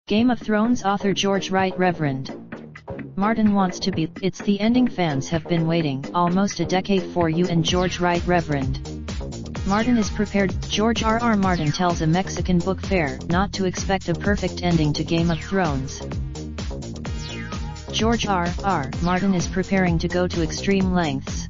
Game of Thrones author George R.R. Reverend Martin wants to be. It's the ending fans have been waiting almost a decade for. You and George R.R. Reverend Martin is prepared. George R.R. Martin tells a Mexican book fair not to expect a perfect ending to Game of Thrones. George R.R. Martin is preparing to go to extreme lengths.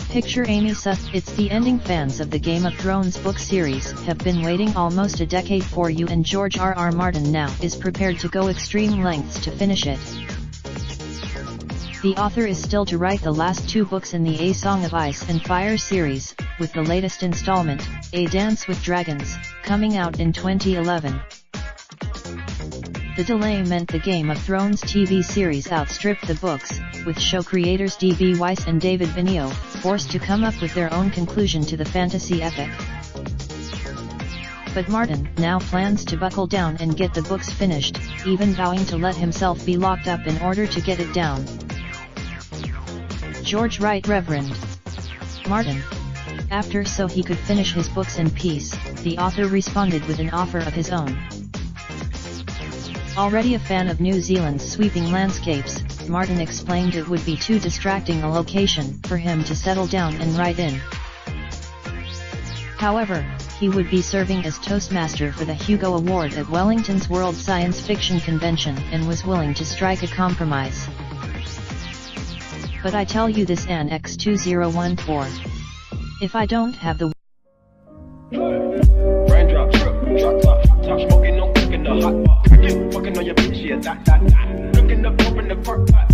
Picture Amy Suss. It's the ending fans of the Game of Thrones book series have been waiting almost a decade for. You and George R.R. Martin now is prepared to go extreme lengths to finish it. The author is still to write the last 2 books in the A Song of Ice and Fire series, with the latest installment, A Dance with Dragons, coming out in 2011. The delay meant the Game of Thrones TV series outstripped the books, with show creators D.B. Weiss and David Benioff forced to come up with their own conclusion to the fantasy epic. But Martin now plans to buckle down and get the books finished, even vowing to let himself be locked up in order to get it down. George R.R. Reverend Martin. After so he could finish his books in peace, the author responded with an offer of his own. Already a fan of New Zealand's sweeping landscapes, Martin explained it would be too distracting a location for him to settle down and write in. However, he would be serving as Toastmaster for the Hugo Award at Wellington's World Science Fiction Convention and was willing to strike a compromise. But I tell you this Annex 2014. If I don't have the raindrop, drop top, smoking, no cooking the hot pot. Fucking on your bitch, yeah, that. Looking up, open the park pot.